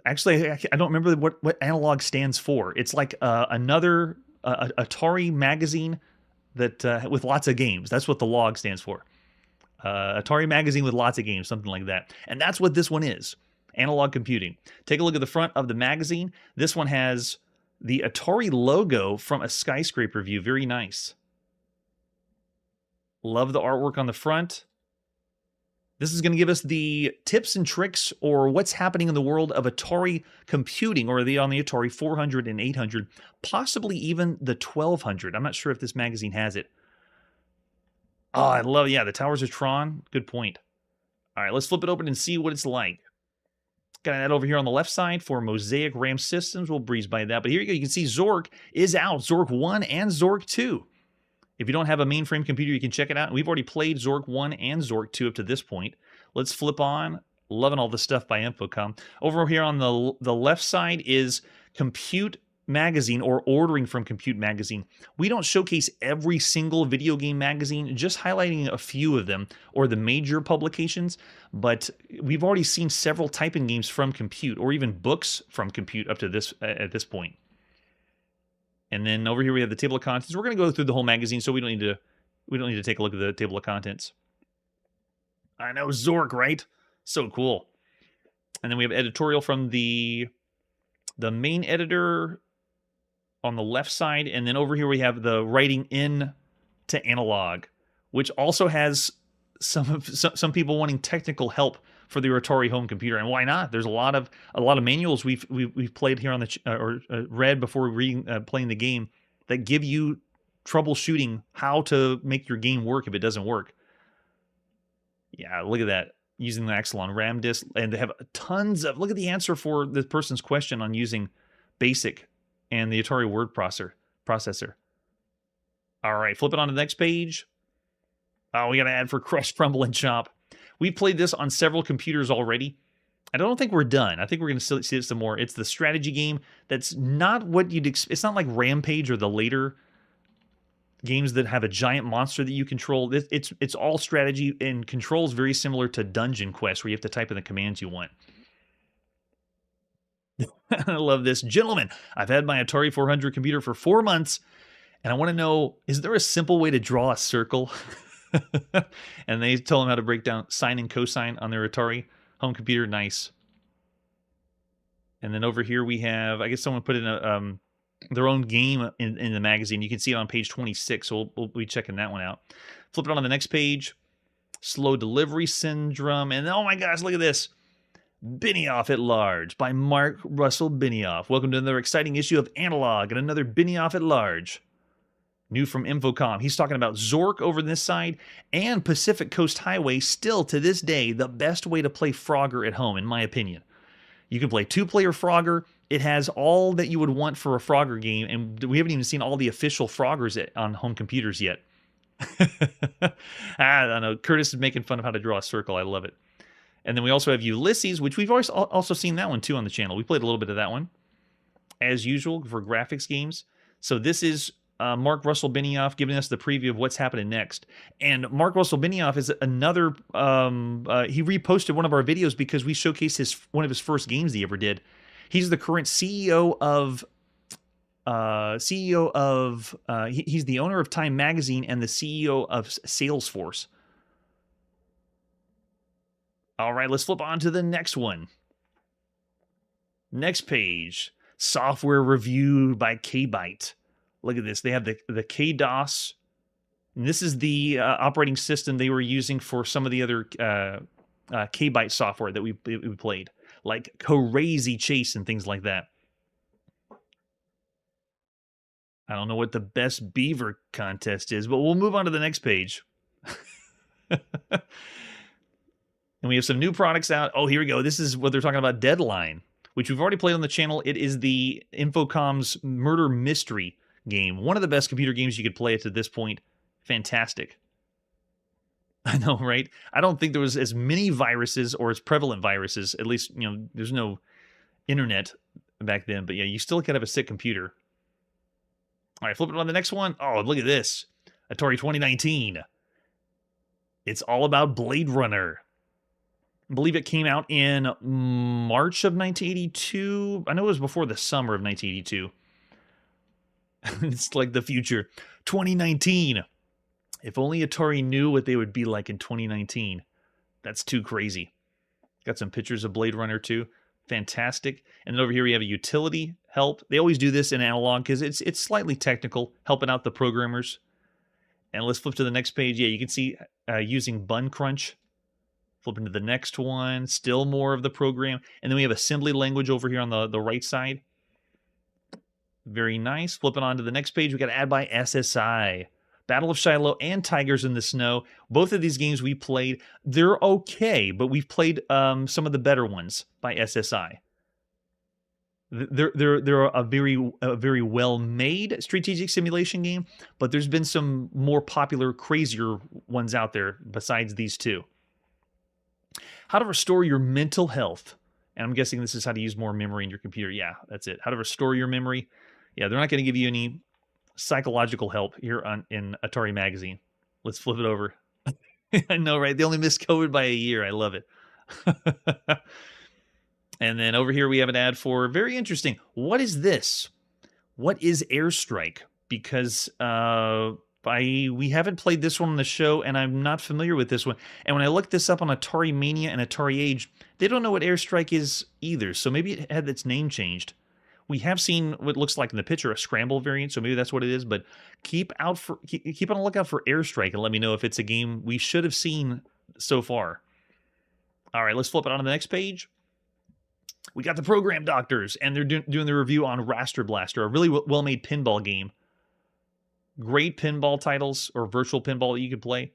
actually, I don't remember what analog stands for. It's like another Atari magazine that with lots of games. That's what the log stands for. Atari magazine with lots of games, something like that. And that's what this one is, Analog Computing. Take a look at the front of the magazine. This one has the Atari logo from a skyscraper view. Very nice. Love the artwork on the front. This is going to give us the tips and tricks or what's happening in the world of Atari computing, or on the Atari 400 and 800, possibly even the 1200. I'm not sure if this magazine has it. Oh, I love, the Towers of Tron. Good point. All right, let's flip it open and see what it's like. Got that over here on the left side for Mosaic RAM systems. We'll breeze by that. But here you go. You can see Zork is out. Zork 1 and Zork 2. If you don't have a mainframe computer, you can check it out. And we've already played Zork 1 and Zork 2 up to this point. Let's flip on. Loving all the stuff by Infocom. Over here on the left side is Compute Magazine, or ordering from Compute Magazine. We don't showcase every single video game magazine, just highlighting a few of them, or the major publications. But we've already seen several typing games from Compute, or even books from Compute up to this at this point. And then over here we have the table of contents. We're going to go through the whole magazine, so we don't need to take a look at the table of contents. I know, Zork, right? So cool. And then we have editorial from the main editor on the left side, and then over here we have the writing in to analog, which also has some people wanting technical help for the Atari home computer, and why not? There's a lot of manuals we've played here on the read before reading playing the game that give you troubleshooting how to make your game work if it doesn't work. Yeah, look at that. Using the Axelon RAM disk, and they have tons of, look at the answer for the person's question on using BASIC and the Atari word processor. All right, flip it on to the next page. Oh, we got an ad for Crush, Crumble, and Chop. We played this on several computers already. I don't think we're done. I think we're going to see it some more. It's the strategy game that's not what you'd expect. It's not like Rampage or the later games that have a giant monster that you control. It's all strategy and controls very similar to Dungeon Quest, where you have to type in the commands you want. I love this. Gentlemen, I've had my Atari 400 computer for 4 months, and I want to know, is there a simple way to draw a circle? And they told them how to break down sine and cosine on their Atari home computer. Nice. And then over here we have, I guess someone put in their own game in the magazine. You can see it on page 26, so we'll be checking that one out. Flip it on the next page. Slow Delivery Syndrome. And oh my gosh, look at this. Benioff at Large by Mark Russell Benioff. Welcome to another exciting issue of Analog and another Benioff at Large. New from Infocom. He's talking about Zork over this side and Pacific Coast Highway, still to this day the best way to play Frogger at home, in my opinion. You can play two-player Frogger. It has all that you would want for a Frogger game, and we haven't even seen all the official Froggers on home computers yet. I don't know. Curtis is making fun of how to draw a circle. I love it. And then we also have Ulysses, which we've always also seen that one too on the channel. We played a little bit of that one, as usual, for graphics games. So this is Mark Russell Benioff giving us the preview of what's happening next. And Mark Russell Benioff is another, he reposted one of our videos because we showcased one of his first games he ever did. He's the current CEO of, he's the owner of Time Magazine and the CEO of Salesforce. All right, let's flip on to the next one. Next page, software review by KByte. Look at this. They have the KDOS. And this is the operating system they were using for some of the other KByte software that we played, like Crazy Chase and things like that. I don't know what the best beaver contest is, but we'll move on to the next page. And we have some new products out. Oh, here we go. This is what they're talking about, Deadline, which we've already played on the channel. It is the Infocom's murder mystery game. One of the best computer games you could play to this point. Fantastic. I know, right? I don't think there was as many viruses or as prevalent viruses. At least, you know, there's no internet back then. But yeah, you still could have a sick computer. All right, flip it on the next one. Oh, look at this. Atari 2019. It's all about Blade Runner. I believe it came out in March of 1982. I know it was before the summer of 1982. It's like the future. 2019. If only Atari knew what they would be like in 2019. That's too crazy. Got some pictures of Blade Runner too. Fantastic. And then over here we have a utility help. They always do this in analog because it's slightly technical, helping out the programmers. And let's flip to the next page. Yeah, you can see using Bun Crunch. Flipping to the next one, still more of the program. And then we have assembly language over here on the right side. Very nice. Flipping on to the next page, we got ad by SSI. Battle of Shiloh and Tigers in the Snow. Both of these games we played. They're okay, but we've played some of the better ones by SSI. They're a very well-made strategic simulation game, but there's been some more popular, crazier ones out there besides these two. How to restore your mental health. And I'm guessing this is how to use more memory in your computer. Yeah, that's it. How to restore your memory. Yeah, they're not going to give you any psychological help here in Atari Magazine. Let's flip it over. I know, right? They only missed COVID by a year. I love it. And then over here we have an ad for, very interesting. What is this? What is Airstrike? Because We haven't played this one on the show, and I'm not familiar with this one. And when I looked this up on Atari Mania and Atari Age, they don't know what Airstrike is either, so maybe it had its name changed. We have seen what looks like in the picture a scramble variant, so maybe that's what it is. But keep on the lookout for Airstrike and let me know if it's a game we should have seen so far. All right, let's flip it on to the next page. We got the Program Doctors, and they're doing the review on Raster Blaster, a really well-made pinball game. Great pinball titles or virtual pinball that you could play.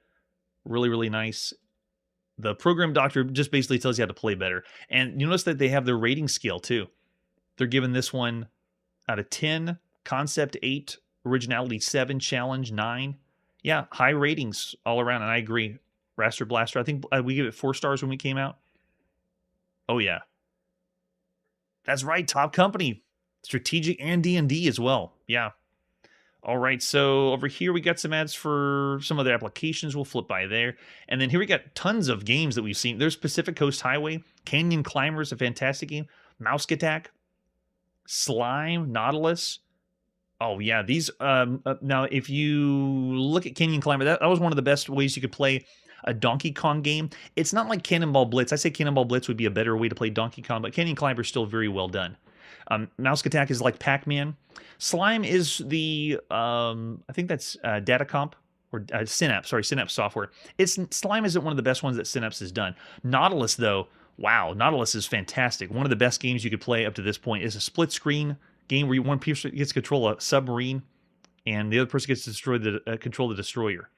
Really, really nice. The Program Doctor just basically tells you how to play better. And you notice that they have their rating scale too. They're giving this one out of 10, concept 8, originality 7, challenge 9. Yeah, high ratings all around, and I agree. Raster Blaster, I think we gave it 4 stars when we came out. Oh yeah. That's right, top company. Strategic and D&D as well. Yeah. All right, so over here we got some ads for some other applications. We'll flip by there. And then here we got tons of games that we've seen. There's Pacific Coast Highway, Canyon Climbers, a fantastic game, Mouse Attack, Slime, Nautilus. Oh, yeah, these... now, if you look at Canyon Climber, that was one of the best ways you could play a Donkey Kong game. It's not like Cannonball Blitz. I say Cannonball Blitz would be a better way to play Donkey Kong, but Canyon Climber is still very well done. Mouse Attack is like Pac-Man. Slime is the, I think that's Datacomp, or Synapse, sorry, Synapse software. Slime isn't one of the best ones that Synapse has done. Nautilus, though, wow, Nautilus is fantastic. One of the best games you could play up to this point is a split-screen game where one person gets to control a submarine, and the other person gets to control the destroyer.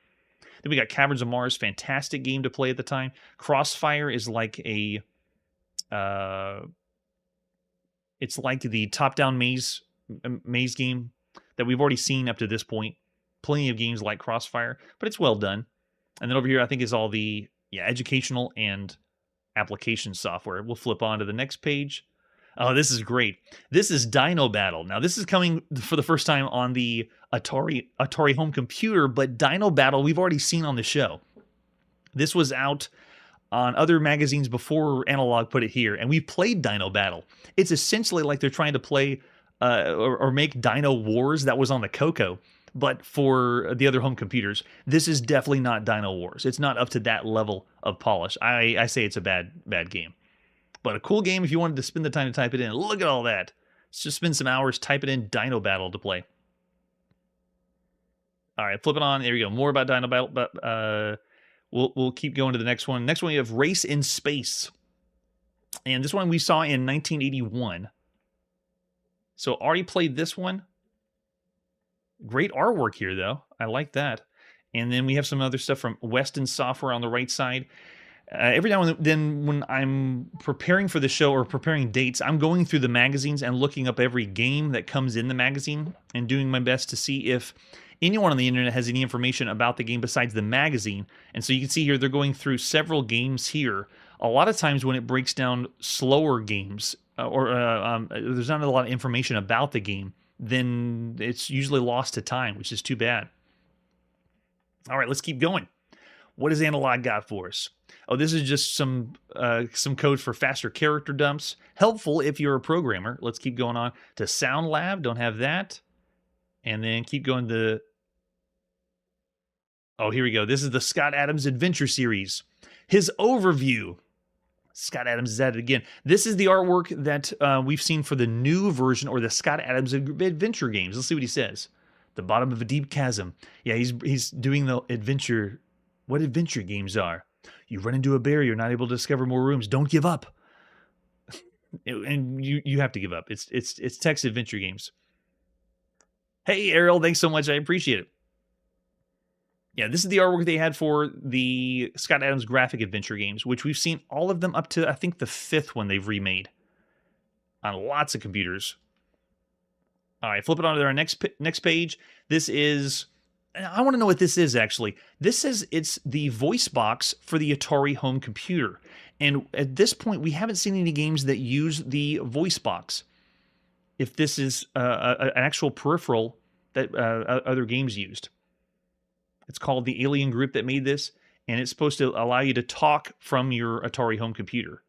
Then we got Caverns of Mars, fantastic game to play at the time. Crossfire is like a... it's like the top-down maze game that we've already seen up to this point. Plenty of games like Crossfire, but it's well done. And then over here, I think is all the educational and application software. We'll flip on to the next page. Oh, this is great. This is Dino Battle. Now, this is coming for the first time on the Atari home computer, but Dino Battle we've already seen on the show. This was out on other magazines before Analog put it here, and we played Dino Battle. It's essentially like they're trying to play or make Dino Wars that was on the Coco, but for the other home computers. This is definitely not Dino Wars. It's not up to that level of polish. I say it's a bad game. But a cool game if you wanted to spend the time to type it in. Look at all that. Let's just spend some hours, type it in, Dino Battle to play. All right, flip it on. There you go. More about Dino Battle, but we'll keep going to the next one. Next one, you have Race in Space. And this one we saw in 1981. So already played this one. Great artwork here, though. I like that. And then we have some other stuff from Weston Software on the right side. Every now and then when I'm preparing for the show or preparing dates, I'm going through the magazines and looking up every game that comes in the magazine and doing my best to see if anyone on the internet has any information about the game besides the magazine. And so you can see here they're going through several games here. A lot of times when it breaks down slower games or there's not a lot of information about the game, then it's usually lost to time, which is too bad. All right, let's keep going. What does Analog got for us? Oh, this is just some code for faster character dumps. Helpful if you're a programmer. Let's keep going on to Sound Lab. Don't have that. And then keep going to... Oh, here we go. This is the Scott Adams Adventure Series. His overview. Scott Adams is at it again. This is the artwork that we've seen for the new version or the Scott Adams Adventure games. Let's see what he says. The bottom of a deep chasm. Yeah, he's doing the adventure... What adventure games are. You run into a barrier, not able to discover more rooms. Don't give up. And you have to give up. It's text adventure games. Hey, Ariel, thanks so much. I appreciate it. Yeah, this is the artwork they had for the Scott Adams graphic adventure games, which we've seen all of them up to, I think, the 5th one they've remade on lots of computers. All right, flip it on to our next page. This is... I want to know what this is, actually. This says it's the voice box for the Atari home computer. And at this point, we haven't seen any games that use the voice box. If this is an actual peripheral that other games used. It's called the Alien Group that made this, and it's supposed to allow you to talk from your Atari home computer.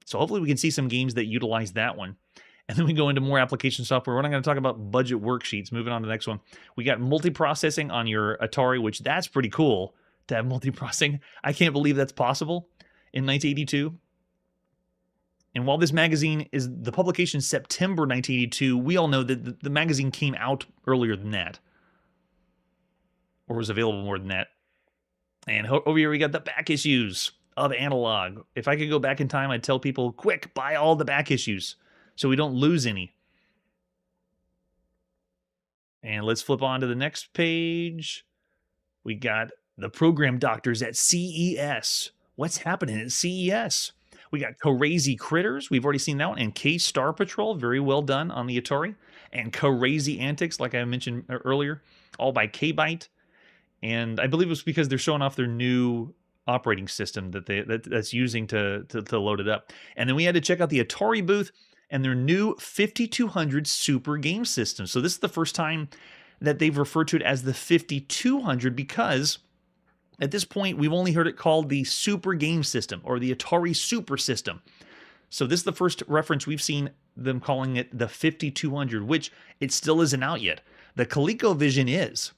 So hopefully we can see some games that utilize that one. And then we go into more application software. We're not going to talk about budget worksheets. Moving on to the next one. We got multiprocessing on your Atari, which that's pretty cool to have multiprocessing. I can't believe that's possible in 1982. And while this magazine is the publication September 1982, we all know that the magazine came out earlier than that, or was available more than that. And over here we got the back issues of Analog. If I could go back in time, I'd tell people, quick, buy all the back issues so we don't lose any. And let's flip on to the next page. We got the program doctors at CES. What's happening at CES? We got Crazy Critters. We've already seen that one. And K-Star Patrol. Very well done on the Atari. And Crazy Antics, like I mentioned earlier, all by K-Byte. And I believe it was because they're showing off their new operating system that's using to load it up. And then we had to check out the Atari booth and their new 5200 Super Game System. So this is the first time that they've referred to it as the 5200 because at this point we've only heard it called the Super Game System or the Atari Super System. So this is the first reference we've seen them calling it the 5200, which it still isn't out yet. The ColecoVision is.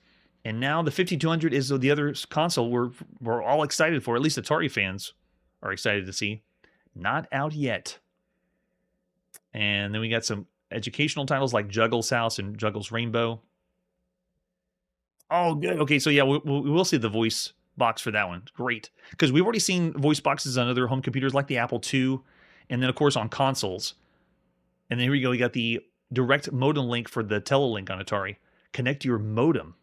And now the 5200 is the other console we're all excited for, at least Atari fans are excited to see. Not out yet. And then we got some educational titles like Juggles House and Juggles Rainbow. Oh, good. Okay, so yeah, we will see the voice box for that one. Great. Because we've already seen voice boxes on other home computers like the Apple II, and then, of course, on consoles. And then here we go. We got the direct modem link for the Telelink on Atari. Connect your modem.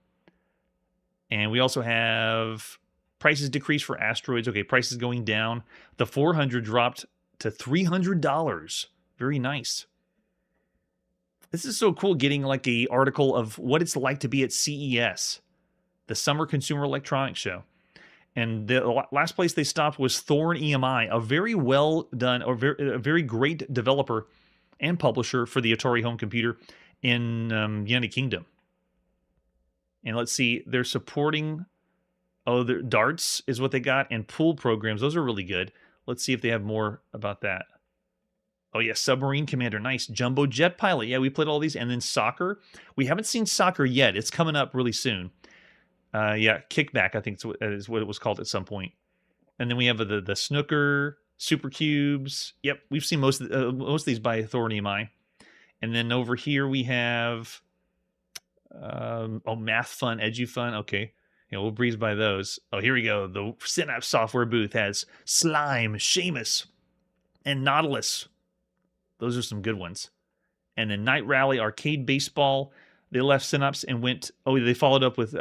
And we also have prices decreased for Asteroids. Okay, prices going down. The 400 dropped to $300. Very nice. This is so cool getting like a article of what it's like to be at CES, the Summer Consumer Electronics Show. And the last place they stopped was Thorn EMI, a very well done, or a very great developer and publisher for the Atari home computer in United Kingdom. And let's see, they're supporting, their darts is what they got, and pool programs. Those are really good. Let's see if they have more about that. Oh, yeah, Submarine Commander. Nice. Jumbo Jet Pilot. Yeah, we played all these. And then soccer. We haven't seen soccer yet. It's coming up really soon. Yeah, Kickback, I think is what it was called at some point. And then we have the snooker, Super Cubes. Yep, we've seen most of these by Thorn EMI. And then over here we have Math Fun, EduFun. Okay, we'll breeze by those. Oh, here we go. The Synapse Software booth has Slime, Seamus, and Nautilus. Those are some good ones. And then Night Rally, Arcade Baseball. They left Synapse and went... Oh, they followed up with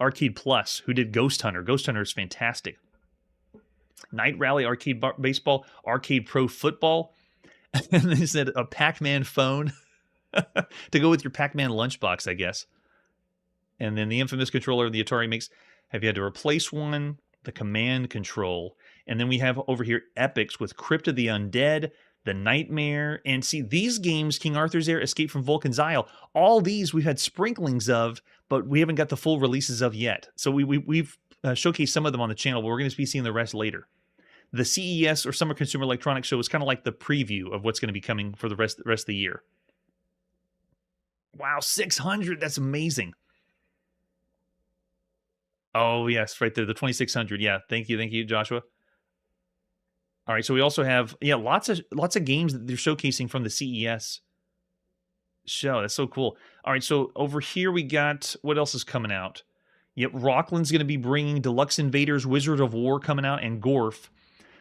Arcade Plus, who did Ghost Hunter. Ghost Hunter is fantastic. Night Rally, Arcade Baseball, Arcade Pro Football. And they said a Pac-Man phone to go with your Pac-Man lunchbox, I guess. And then the infamous controller the Atari makes. Have you had to replace one? The Command Control. And then we have over here Epics with Crypt of the Undead, The Nightmare, and see, these games, King Arthur's Heir, Escape from Vulcan's Isle, all these we've had sprinklings of, but we haven't got the full releases of yet. So we've showcased some of them on the channel, but we're going to be seeing the rest later. The CES, or Summer Consumer Electronics Show, is kind of like the preview of what's going to be coming for the rest of the year. Wow, 600, that's amazing. Oh, yes, right there, the 2600. Yeah, thank you, Joshua. All right, so we also have lots of games that they're showcasing from the CES show. That's so cool. All right, so over here we got, what else is coming out? Yep, Rockland's going to be bringing Deluxe Invaders, Wizard of War coming out, and Gorf.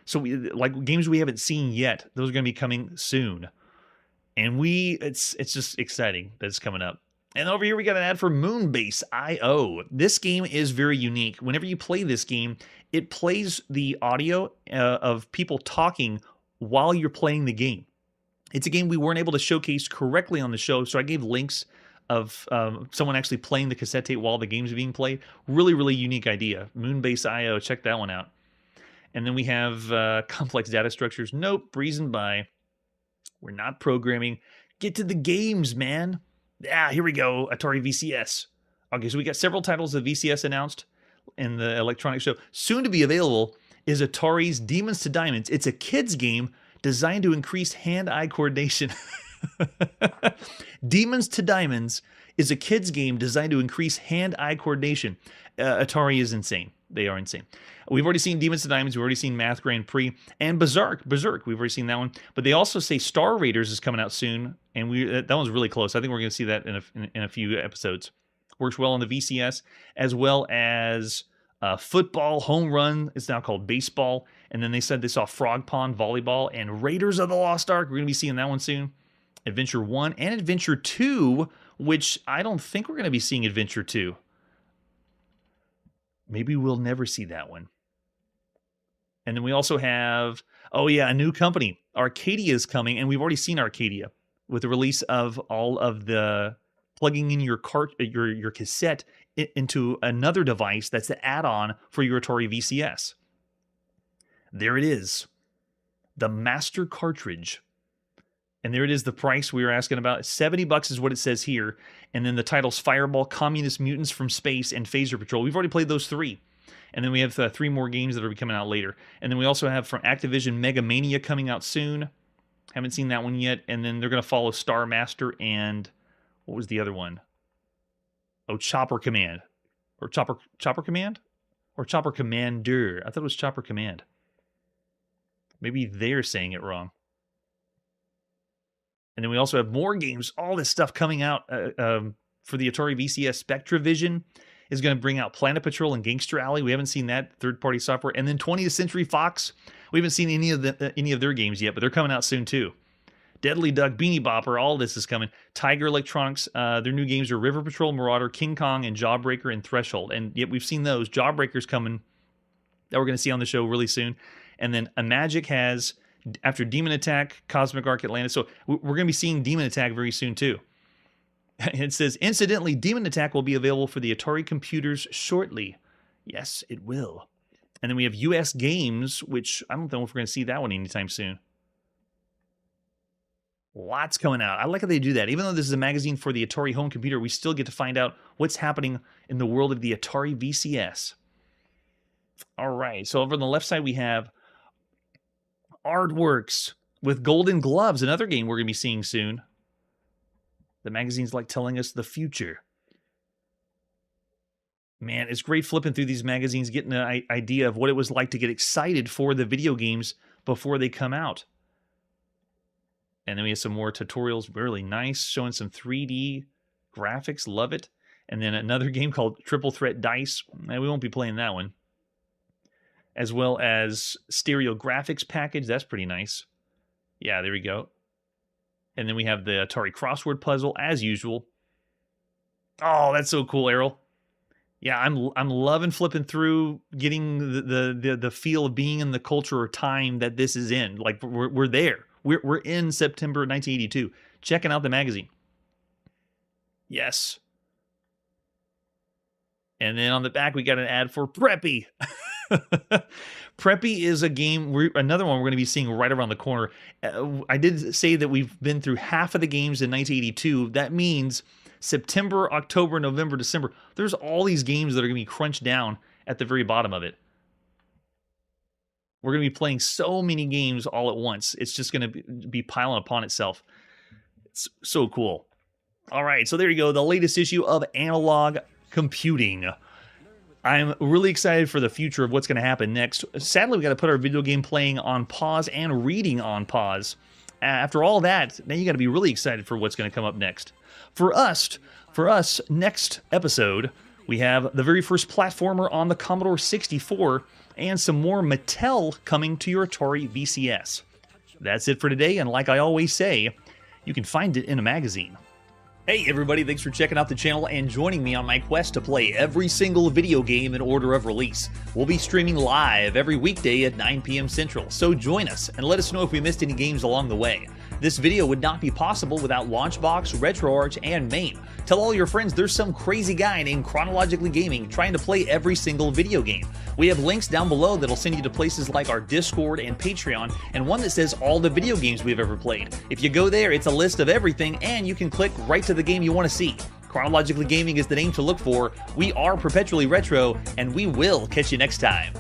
So like games we haven't seen yet, those are going to be coming soon. And it's just exciting that it's coming up. And over here we got an ad for Moonbase IO. This game is very unique. Whenever you play this game, it plays the audio of people talking while you're playing the game. It's a game we weren't able to showcase correctly on the show, so I gave links of someone actually playing the cassette tape while the game's being played. Really, really unique idea. Moonbase IO, check that one out. And then we have complex data structures. Nope, breezing by. We're not programming. Get to the games, man. Ah, here we go, Atari VCS. Okay, so we got several titles of VCS announced in the electronic show. Soon to be available is Atari's Demons to Diamonds. It's a kid's game designed to increase hand-eye coordination. Demons to Diamonds is a kids game designed to increase hand-eye coordination. Atari is insane. They are insane. We've already seen Demons to Diamonds. We've already seen Math Grand Prix and Berserk. We've already seen that one. But they also say Star Raiders is coming out soon, and that one's really close. I think we're going to see that in a few episodes. Works well on the VCS, as well as football, home run. It's now called baseball. And then they said they saw Frog Pond, volleyball, and Raiders of the Lost Ark. We're going to be seeing that one soon. Adventure 1 and Adventure 2, which I don't think we're going to be seeing Adventure 2. Maybe we'll never see that one. And then we also have, oh yeah, a new company. Arcadia is coming, and we've already seen Arcadia with the release of all of the plugging in your cassette into another device that's the add-on for your Atari VCS. There it is. The Master Cartridge. And there it is, the price we were asking about. $70 is what it says here. And then the titles Fireball, Communist Mutants from Space, and Phaser Patrol. We've already played those 3. And then we have 3 more games that will be coming out later. And then we also have from Activision Mega Mania coming out soon. Haven't seen that one yet. And then they're going to follow Star Master and what was the other one? Oh, Chopper Command. Or Chopper Command? Or Chopper Commander. I thought it was Chopper Command. Maybe they're saying it wrong. And then we also have more games, all this stuff coming out for the Atari VCS. Spectravision is going to bring out Planet Patrol and Gangster Alley. We haven't seen that third-party software. And then 20th Century Fox, we haven't seen any of their games yet, but they're coming out soon too. Deadly Duck, Beanie Bopper, all this is coming. Tiger Electronics, their new games are River Patrol, Marauder, King Kong, and Jawbreaker and Threshold. And yet we've seen those. Jawbreaker's coming that we're going to see on the show really soon. And then Magic has, after Demon Attack, Cosmic Arc Atlantis. So we're going to be seeing Demon Attack very soon too. It says, incidentally, Demon Attack will be available for the Atari computers shortly. Yes, it will. And then we have US Games, which I don't know if we're going to see that one anytime soon. Lots coming out. I like how they do that. Even though this is a magazine for the Atari home computer, we still get to find out what's happening in the world of the Atari VCS. All right, so over on the left side, we have Artworks with Golden Gloves, another game we're going to be seeing soon. The magazine's like telling us the future. Man, it's great flipping through these magazines, getting an idea of what it was like to get excited for the video games before they come out. And then we have some more tutorials, really nice, showing some 3D graphics, love it. And then another game called Triple Threat Dice. We won't be playing that one. As well as stereo graphics package, that's pretty nice. Yeah, there we go. And then we have the Atari crossword puzzle, as usual. Oh, that's so cool, Errol. Yeah, I'm loving flipping through, getting the feel of being in the culture or time that this is in. Like we're there. We're in September 1982, checking out the magazine. Yes. And then on the back, we got an ad for Preppy. Preppy is a game, another one we're going to be seeing right around the corner. I did say that we've been through half of the games in 1982. That means September, October, November, December. There's all these games that are going to be crunched down at the very bottom of it. We're going to be playing so many games all at once. It's just going to be piling upon itself. It's so cool. All right, so there you go. The latest issue of Analog Computing. I'm really excited for the future of what's going to happen next. Sadly, we got to put our video game playing on pause and reading on pause. After all that, now you got to be really excited for what's going to come up next. For us, next episode, we have the very first platformer on the Commodore 64 and some more Mattel coming to your Atari VCS. That's it for today, and like I always say, you can find it in a magazine. Hey everybody, thanks for checking out the channel and joining me on my quest to play every single video game in order of release. We'll be streaming live every weekday at 9 p.m. Central, so join us and let us know if we missed any games along the way. This video would not be possible without Launchbox, RetroArch, and MAME. Tell all your friends there's some crazy guy named Chronologically Gaming trying to play every single video game. We have links down below that'll send you to places like our Discord and Patreon, and one that says all the video games we've ever played. If you go there, it's a list of everything, and you can click right to the game you want to see. Chronologically Gaming is the name to look for. We are Perpetually Retro, and we will catch you next time.